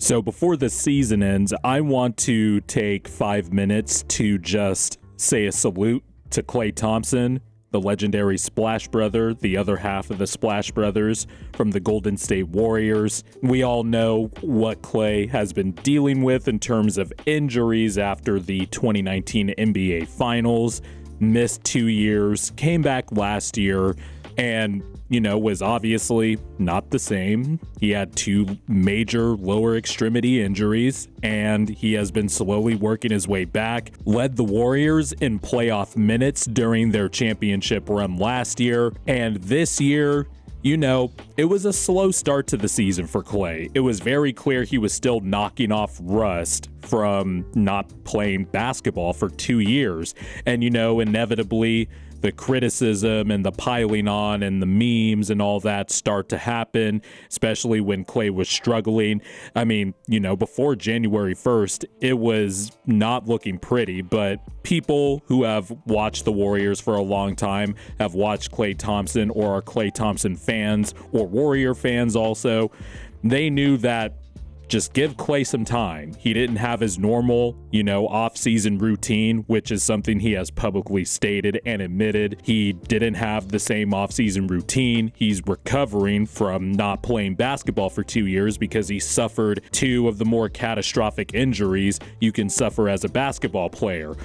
So before the season ends, I want to take 5 minutes to just say a salute to Klay Thompson, the legendary Splash Brother, the other half of the Splash Brothers from the Golden State Warriors. We all know what Klay has been dealing with in terms of injuries after the 2019 NBA Finals, missed 2 years, came back last year, and was obviously not the same. He had 2 major lower extremity injuries, and he has been slowly working his way back. Led the Warriors in playoff minutes during their championship run last year, and this year, it was a slow start to the season for Klay. It was very clear he was still knocking off rust from not playing basketball for 2 years. And, inevitably, the criticism and the piling on and the memes and all that start to happen, especially when Klay was struggling. I mean, before January 1st, it was not looking pretty, but people who have watched the Warriors for a long time have watched Klay Thompson or are Klay Thompson fans or Warrior fans also. They knew that just give Klay some time. He didn't have his normal, off-season routine, which is something he has publicly stated and admitted. He didn't have the same off-season routine. He's recovering from not playing basketball for 2 years because he suffered 2 of the more catastrophic injuries you can suffer as a basketball player,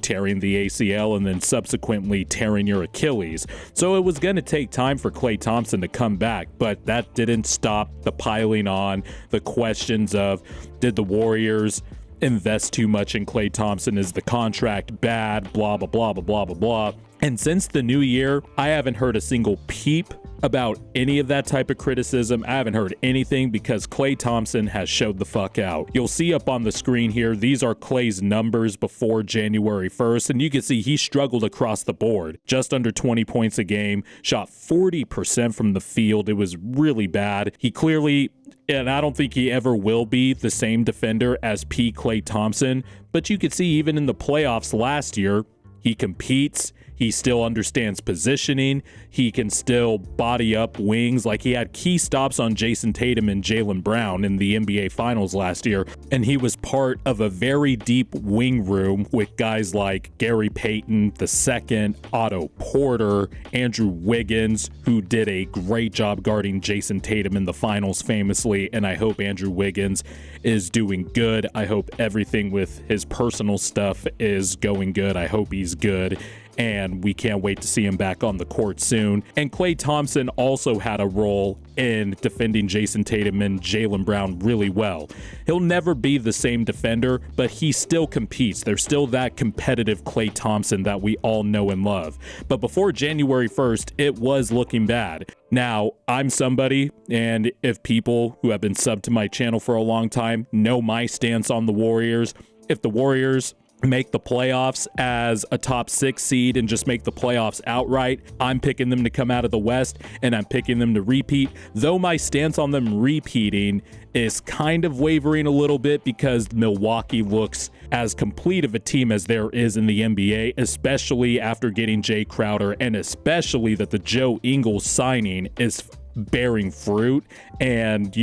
tearing the ACL and then subsequently tearing your Achilles. So it was going to take time for Klay Thompson to come back, but that didn't stop the piling on, the questions of, did the Warriors invest too much in Klay Thompson? Is the contract bad? Blah, blah, blah, blah, blah, blah, blah. And since the new year, I haven't heard a single peep about any of that type of criticism. I haven't heard anything because Klay Thompson has showed the fuck out. You'll see up on the screen here, these are Klay's numbers before January 1st, and you can see he struggled across the board. Just under 20 points a game, shot 40% from the field. It was really bad. He clearly, and I don't think he ever will be, the same defender as Klay Thompson, but you could see even in the playoffs last year, he competes. He still understands positioning. He can still body up wings. Like, he had key stops on Jason Tatum and Jaylen Brown in the NBA Finals last year. And he was part of a very deep wing room with guys like Gary Payton II, Otto Porter, Andrew Wiggins, who did a great job guarding Jason Tatum in the Finals famously. And I hope Andrew Wiggins is doing good. I hope everything with his personal stuff is going good. I hope he's good. And we can't wait to see him back on the court soon. And Klay Thompson also had a role in defending Jason Tatum and Jaylen Brown really well. He'll never be the same defender, but he still competes. There's still that competitive Klay Thompson that we all know and love. But before January 1st, it was looking bad. Now, I'm somebody, and if people who have been subbed to my channel for a long time know my stance on the Warriors, if the Warriors make the playoffs as a top 6 seed and just make the playoffs outright, I'm picking them to come out of the West, and I'm picking them to repeat. Though my stance on them repeating is kind of wavering a little bit because Milwaukee looks as complete of a team as there is in the NBA, especially after getting Jay Crowder, and especially that the Joe Ingles signing is bearing fruit. And,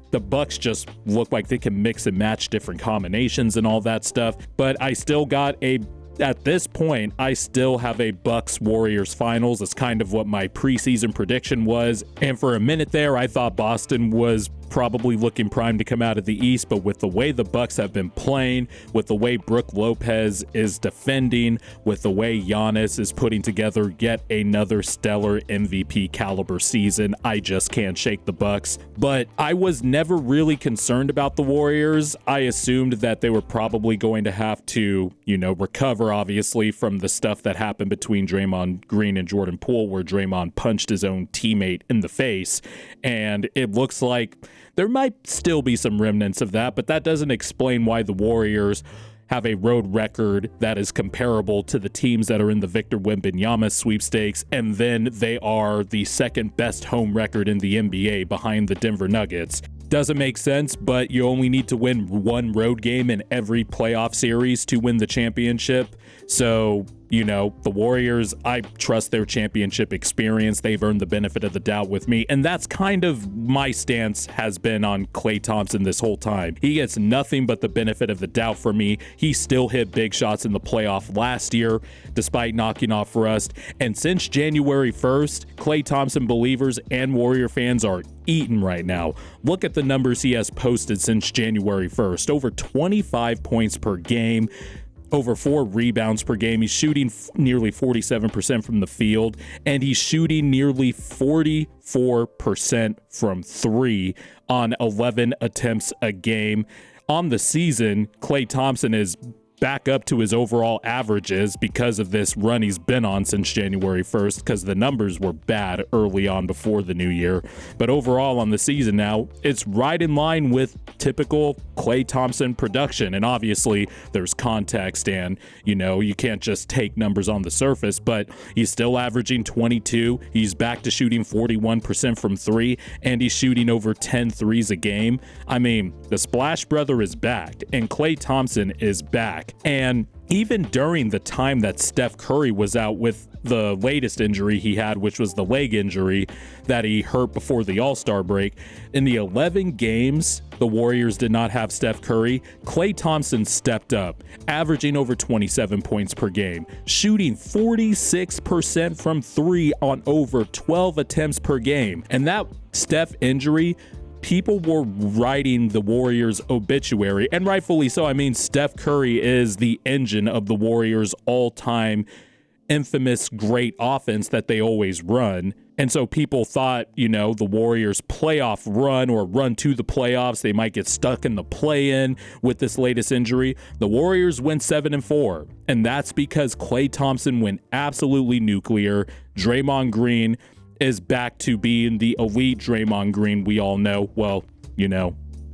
the Bucks just look like they can mix and match different combinations and all that stuff. But I still got at this point, I still have a Bucks Warriors finals. It's kind of what my preseason prediction was. And for a minute there, I thought Boston was probably looking primed to come out of the East, but with the way the Bucks have been playing, with the way Brook Lopez is defending, with the way Giannis is putting together yet another stellar MVP caliber season, I just can't shake the Bucks. But I was never really concerned about the Warriors. I assumed that they were probably going to have to, recover obviously from the stuff that happened between Draymond Green and Jordan Poole, where Draymond punched his own teammate in the face. And it looks like there might still be some remnants of that, but that doesn't explain why the Warriors have a road record that is comparable to the teams that are in the Victor Wembanyama sweepstakes, and then they are the second best home record in the NBA behind the Denver Nuggets. Doesn't make sense, but you only need to win one road game in every playoff series to win the championship. So The Warriors, I trust their championship experience. They've earned the benefit of the doubt with me. And that's kind of my stance has been on Klay Thompson this whole time. He gets nothing but the benefit of the doubt for me. He still hit big shots in the playoff last year, despite knocking off rust. And since January 1st, Klay Thompson believers and Warrior fans are eating right now. Look at the numbers he has posted since January 1st. Over 25 points per game. Over 4 rebounds per game. He's shooting nearly 47% from the field, and he's shooting nearly 44% from 3 on 11 attempts a game. On the season, Klay Thompson is back up to his overall averages because of this run he's been on since January 1st, because the numbers were bad early on before the new year. But overall on the season now, it's right in line with typical Klay Thompson production. And obviously there's context and, you can't just take numbers on the surface, but he's still averaging 22. He's back to shooting 41% from 3, and he's shooting over 10 threes a game. I mean, the Splash Brother is back, and Klay Thompson is back. And even during the time that Steph Curry was out with the latest injury he had, which was the leg injury that he hurt before the All-Star break, in the 11 games the Warriors did not have Steph Curry, Klay Thompson stepped up, averaging over 27 points per game, shooting 46% from 3 on over 12 attempts per game. And that Steph injury, people were writing the Warriors' obituary, and rightfully so. I mean, Steph Curry is the engine of the Warriors' all-time infamous great offense that they always run. And so people thought, the Warriors' playoff run or run to the playoffs, they might get stuck in the play-in with this latest injury. The Warriors went 7-4, and that's because Klay Thompson went absolutely nuclear. Draymond Green is back to being the elite Draymond Green we all know. Well,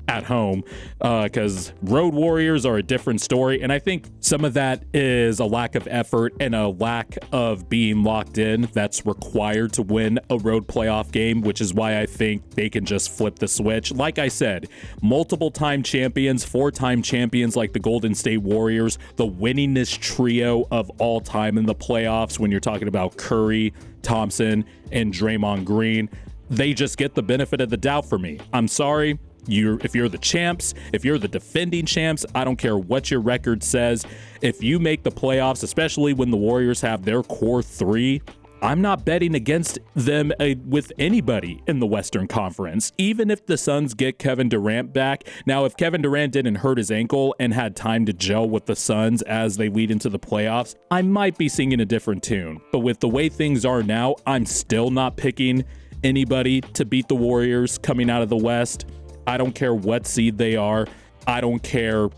at home, because Road Warriors are a different story. And I think some of that is a lack of effort and a lack of being locked in that's required to win a road playoff game, which is why I think they can just flip the switch. Like I said, multiple time champions, 4-time champions like the Golden State Warriors, the winningest trio of all time in the playoffs when you're talking about Curry, Thompson, and Draymond Green. They just get the benefit of the doubt for me. I'm sorry. If you're the champs, if you're the defending champs, I don't care what your record says. If you make the playoffs, especially when the Warriors have their core 3, I'm not betting against them with anybody in the Western Conference, even if the Suns get Kevin Durant back. Now, if Kevin Durant didn't hurt his ankle and had time to gel with the Suns as they lead into the playoffs, I might be singing a different tune. But with the way things are now, I'm still not picking anybody to beat the Warriors coming out of the West. I don't care what seed they are. I don't care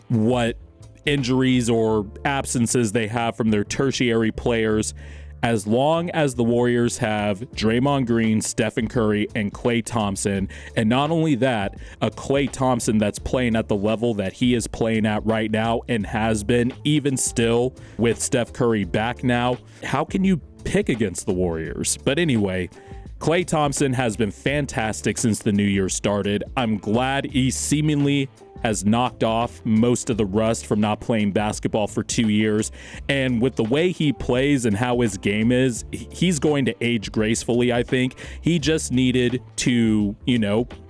what injuries or absences they have from their tertiary players. As long as the Warriors have Draymond Green, Stephen Curry, and Klay Thompson, and not only that, a Klay Thompson that's playing at the level that he is playing at right now and has been, even still with Steph Curry back now, how can you pick against the Warriors? But anyway, Klay Thompson has been fantastic since the new year started. I'm glad he seemingly has knocked off most of the rust from not playing basketball for 2 years. And with the way he plays and how his game is, he's going to age gracefully, I think. He just needed to,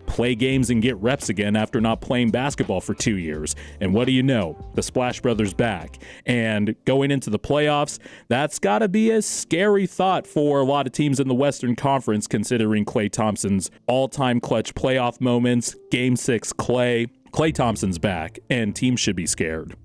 play games and get reps again after not playing basketball for 2 years. And what do you know? The Splash Brothers back. And going into the playoffs, that's got to be a scary thought for a lot of teams in the Western Conference, considering Klay Thompson's all-time clutch playoff moments. Game 6 Klay Thompson's back, and teams should be scared.